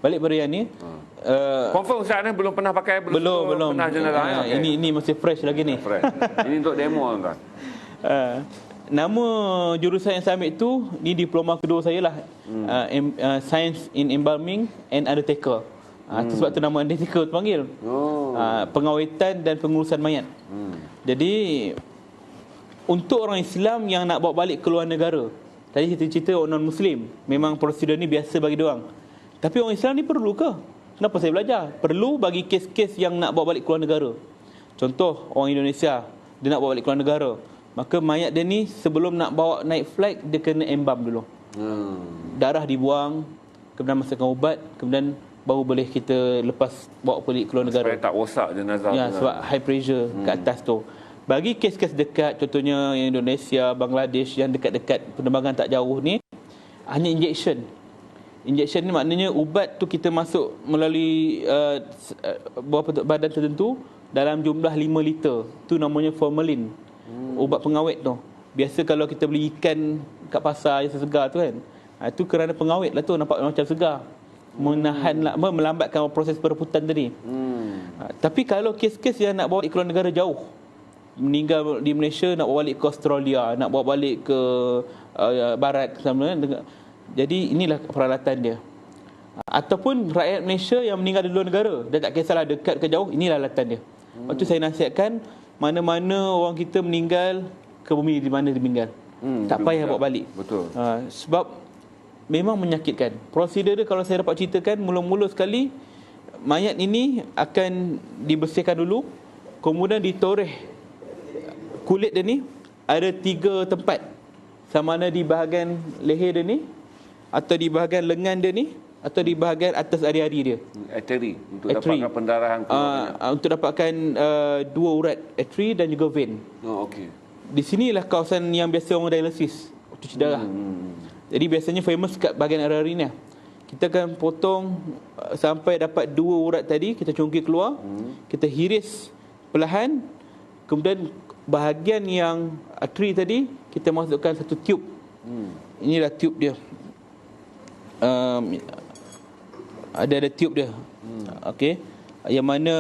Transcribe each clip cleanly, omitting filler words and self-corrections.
Balik pada yang ni. Confirm Ustaz ni belum pernah pakai, belum. pernah jenazah. Okay. Ini masih fresh lagi ni. Fresh. Ini untuk demo tuan. Nama jurusan yang saya ambil tu, ni diploma kedua saya lah. Science in Embalming and Undertaker. Itu sebab tu nama Undertaker tu panggil. Pengawetan dan pengurusan mayat. Jadi untuk orang Islam yang nak bawa balik ke luar negara, tadi kita cerita orang non-Muslim, memang prosedur ni biasa bagi diorang. Tapi orang Islam ni perlu ke? Kenapa saya belajar? Perlu bagi kes-kes yang nak bawa balik ke luar negara. Contoh, orang Indonesia, dia nak bawa balik ke luar negara. Maka mayat dia ni sebelum nak bawa naik flight, dia kena embam dulu. Darah dibuang, kemudian masukkan ubat, kemudian baru boleh kita lepas bawa balik ke luar negara. Supaya tak rosak jenazah. Ya, sebab high pressure ke atas tu. Bagi kes-kes dekat, contohnya Indonesia, Bangladesh, yang dekat-dekat penerbangan tak jauh ni, hanya injection. Injection ni maknanya ubat tu kita masuk melalui badan tertentu dalam jumlah 5 liter. Tu namanya formalin. Ubat pengawet tu. Biasa kalau kita beli ikan kat pasar yang segar tu kan, itu kerana pengawet lah tu, nampak macam segar. Melambatkan proses perebutan tadi. Tapi kalau kes-kes yang nak bawa ke luar negara jauh, meninggal di Malaysia, nak bawa balik ke Australia, nak bawa balik ke barat sama, jadi inilah peralatan dia. Ataupun rakyat Malaysia yang meninggal di luar negara, dia tak kisahlah dekat ke jauh, inilah alatan dia. Lepas tu saya nasihatkan, mana-mana orang kita meninggal, ke bumi di mana dia meninggal, tak payah bawa balik. Betul. Sebab memang menyakitkan. Prosedur dia kalau saya dapat ceritakan, mula-mula sekali mayat ini akan dibersihkan dulu, kemudian ditoreh kulit dia ni. Ada 3 tempat, sama ada di bahagian leher dia ni, atau di bahagian lengan dia ni, atau di bahagian atas ari-ari dia. Artery, untuk dapatkan pendarahan. Untuk dapatkan 2 urat, artery dan juga vein. Okey. Di sinilah kawasan yang biasa orang dialisis, cuci darah. Jadi biasanya famous kat bahagian ari-ari ni. Kita akan potong sampai dapat 2 urat tadi, kita congkak keluar, kita hiris perlahan, kemudian bahagian yang artery tadi kita masukkan satu tube. Inilah tube dia. Ada tube dia. Okey. Yang mana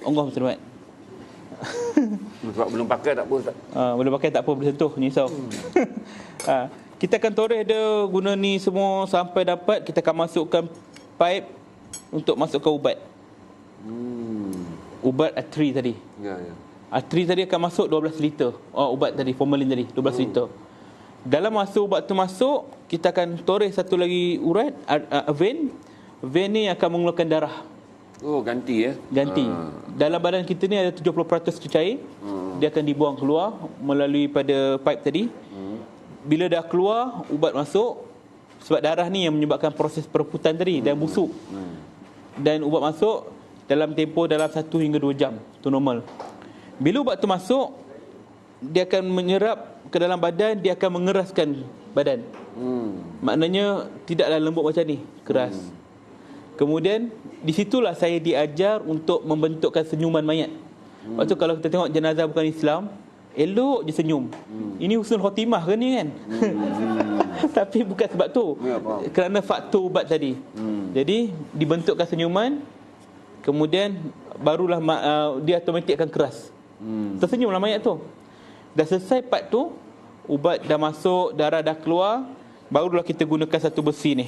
Allah selamat. Sebab belum pakai tak apa Ustaz. Belum pakai tak apa, boleh sentuh, nyisau. Kita akan toreh dia guna ni semua sampai dapat, kita akan masukkan pipe untuk masukkan ubat. Ubat artery tadi. Ya. Artery tadi akan masuk 12 liter. Ubat tadi, formalin tadi 12 liter. Dalam masa ubat tu masuk, kita akan toreh satu lagi urat, vein. Vein ni akan mengeluarkan darah. Ganti ya. Ganti. Dalam badan kita ni ada 70% cecair. Dia akan dibuang keluar melalui pada pipe tadi. Bila dah keluar, ubat masuk. Sebab darah ni yang menyebabkan proses perebutan tadi dan busuk. Dan ubat masuk dalam tempoh dalam 1 hingga 2 jam. Itu normal. Bila ubat tu masuk, dia akan menyerap ke dalam badan, dia akan mengeraskan badan. Maknanya tidaklah lembut macam ni, keras. Kemudian di situlah saya diajar untuk membentukkan senyuman mayat. Lepas tu kalau kita tengok jenazah bukan Islam, elok je senyum. Ini husnul khotimah ke ni kan? Tapi bukan sebab tu. Kerana faktor ubat tadi. Jadi dibentukkan senyuman, kemudian barulah dia automatik akan keras. Tersenyumlah mayat tu. Dah selesai part tu, ubat dah masuk, darah dah keluar, barulah kita gunakan satu besi ni.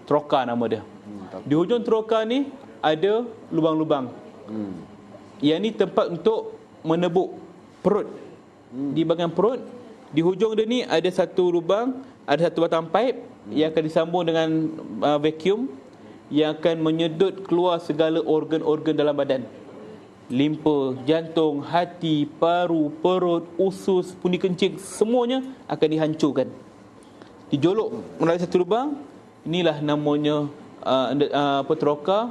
Troka nama dia. Di hujung troka ni ada lubang-lubang. Yang ni tempat untuk menebuk perut. Di bahagian perut, di hujung dia ni ada satu lubang, ada satu batang pipe yang akan disambung dengan vacuum yang akan menyedut keluar segala organ-organ dalam badan. Limpa, jantung, hati, paru, perut, usus, pundi kencing, semuanya akan dihancurkan. Dijolok melalui satu lubang. Inilah namanya troka,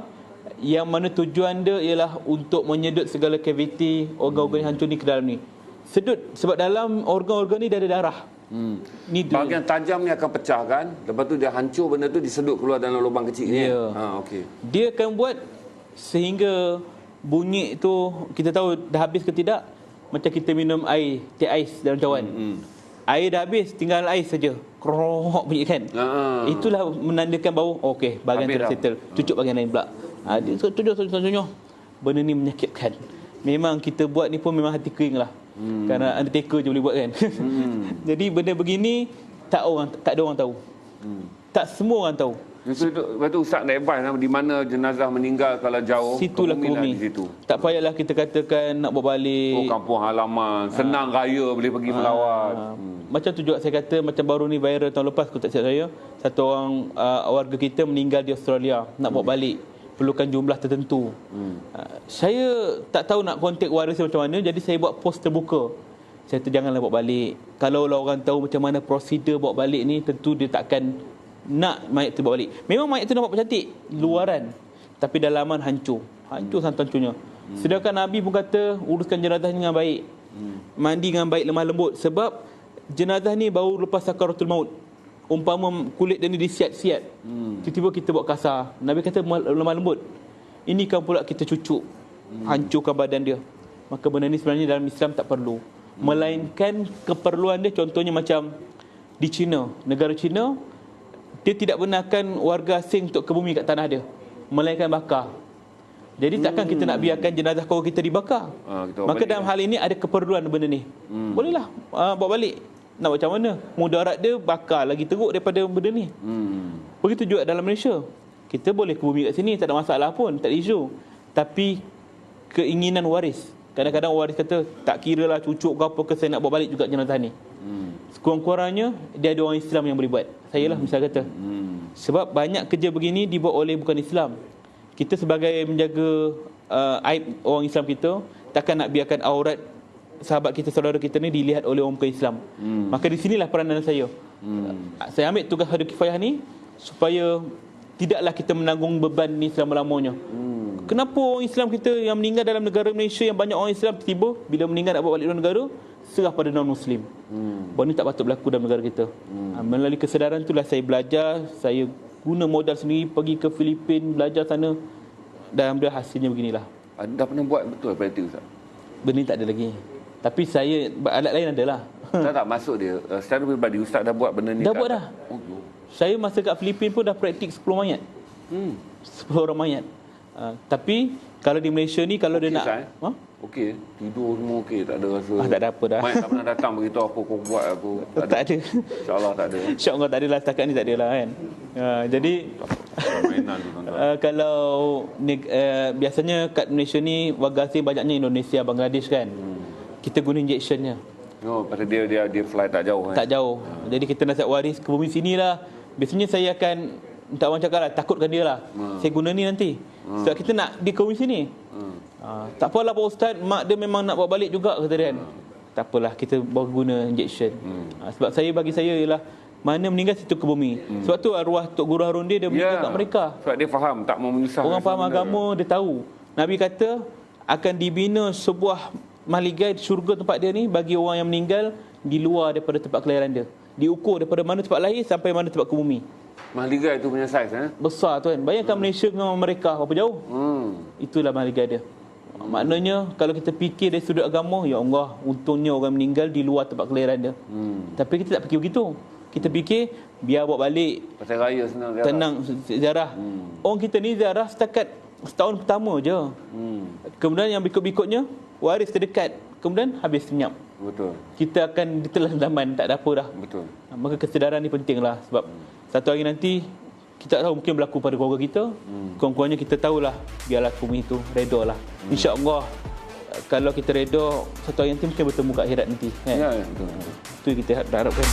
yang mana tujuan dia ialah untuk menyedut segala kaviti, organ-organ yang hancur ni ke dalam ni. Sedut, sebab dalam organ-organ ni dia ada darah. Ni bahagian tajam ni akan pecah kan, lepas tu dia hancur, benda tu disedut keluar dalam lubang kecil ni. Okay. Dia akan buat sehingga bunyi tu kita tahu dah habis ke tidak, macam kita minum air, teh ais dalam cawan. Air dah habis, tinggal air saja. Krok bunyi kan. Itulah menandakan bahawa okey, bahagian tu dah settle. Cucuk bahagian lain pula. Dia tunjuk. Benda ni menyakitkan. Memang kita buat ni pun memang hati kering lah. Kerana Undertaker je boleh buat kan. Jadi benda begini tak ada orang tahu. Tak semua orang tahu. Lepas tu Ustaz nak advice di mana jenazah meninggal kalau jauh, situlah ke bumi. Di situ. Tak payahlah kita katakan nak bawa balik. Kampung halaman, senang raya boleh pergi melawat. Macam tu juga saya kata, macam baru ni viral tahun lepas, aku tak silap saya, satu orang warga kita meninggal di Australia, nak bawa balik, perlukan jumlah tertentu. Saya tak tahu nak kontak waris macam mana, jadi saya buat post terbuka. Saya kata janganlah bawa balik. Kalau orang tahu macam mana prosedur bawa balik ni, tentu dia takkan nak mayat tu bawa balik. Memang mayat tu nampak cantik luaran, tapi dalaman hancur sangat-hancurnya. Sedangkan Nabi pun kata uruskan jenazah ni dengan baik, mandi dengan baik, lemah lembut. Sebab jenazah ni baru lepas sakaratul maut. Umpama kulit dia ni disiat-siat, tiba-tiba kita buat kasar, Nabi kata lemah lembut. Ini kan pula kita cucuk, hancurkan badan dia. Maka benda ni sebenarnya dalam Islam tak perlu. Melainkan keperluan dia, contohnya macam di China, negara China, dia tidak benarkan warga asing untuk kebumi kat tanah dia, melainkan bakar. Jadi takkan kita nak biarkan jenazah kawan kita dibakar. Maka dalam hal ini ada keperluan benda ni. Bolehlah bawa balik. Nak macam mana? Mudarat dia bakar lagi teruk daripada benda ni. Begitu juga dalam Malaysia. Kita boleh ke bumi kat sini, tak ada masalah pun, tak ada isu. Tapi keinginan waris, kadang-kadang waris kata tak kira lah cucuk ke apa ke, saya nak bawa balik juga jenazah ni. Sekurang-kurangnya dia ada orang Islam yang boleh buat. Saya lah misal kata. Sebab banyak kerja begini dibuat oleh bukan Islam. Kita sebagai menjaga aib orang Islam kita, takkan nak biarkan aurat sahabat kita, saudara kita ni dilihat oleh orang bukan Islam. Maka di sinilah peranan saya. Saya ambil tugas fardu kifayah ni supaya tidaklah kita menanggung beban ni selama-lamanya. Kenapa orang Islam kita yang meninggal dalam negara Malaysia, yang banyak orang Islam, tiba bila meninggal nak bawa balik luar negara, serah pada non-Muslim. Benda ni tak patut berlaku dalam negara kita. Melalui kesedaran itulah saya belajar, saya guna modal sendiri pergi ke Filipin, belajar sana, dan alhamdulillah hasilnya beginilah. Dah pernah buat betul praktik Ustaz? Benda ni tak ada lagi. Tapi saya, alat lain adalah. Tak masuk dia. Secara pribadi Ustaz dah buat benda ni? Dah buat dah. Saya masa kat Filipin pun dah praktik 10 mayat. 10 orang mayat. Tapi kalau di Malaysia ni, kalau dia nak okey, tidur semua okey, tak ada rasa. Tak ada apa dah. Mayat tak pernah datang beritahu apa kau buat aku. Tak ada. InsyaAllah tak ada. InsyaAllah tak ada lah, setakat ni tak ada lah kan. Jadi kalau biasanya kat Malaysia ni warga asing banyaknya Indonesia, Bangladesh kan. Kita guna injectionnya. Pasal dia fly tak jauh kan. Tak jauh. Jadi kita nasihat waris ke bumi sini lah. Biasanya saya akan tak orang cakap lah, takutkan dia lah. Saya guna ni nanti. Sebab kita nak dia ke bumi sini. Tak apalah Pak Ustaz, mak dia memang nak bawa balik juga kata dia kan. Tak apalah, kita bawa guna injection. Sebab bagi saya ialah mana meninggal situ ke bumi. Sebab tu arwah Tok Guru Harun dia meninggal kat mereka. Sebab dia faham, tak mau menyusahkan. Orang faham agama, dia tahu. Nabi kata akan dibina sebuah mahligai di syurga tempat dia ni bagi orang yang meninggal di luar daripada tempat kelahiran dia. Diukur daripada mana tempat lahir sampai mana tempat ke bumi. Mahligai tu punya saiz besar tu kan. Bayangkan Malaysia dengan mereka berapa jauh. Itulah mahligai dia. Maknanya kalau kita fikir dari sudut agama, ya Allah, untungnya orang meninggal di luar tempat kelahiran dia. Tapi kita tak fikir begitu. Kita fikir biar bawa balik, pasal raya senang ziarah. Tenang ziarah. Orang kita ni ziarah setakat setahun pertama je. Kemudian yang berikut-berikutnya waris terdekat, kemudian habis senyap. Betul. Kita akan ditelan zaman, tak ada apa dah. Betul. Maka kesedaran ni pentinglah. Sebab satu hari nanti kita tak tahu, mungkin berlaku pada keluarga kita. Kurang-kurangnya kita tahulah, biarlah bumi itu redha lah. InsyaAllah kalau kita redha, satu hari nanti mungkin bertemu kat akhirat nanti kan? Ya, betul. Itu kita harapkan.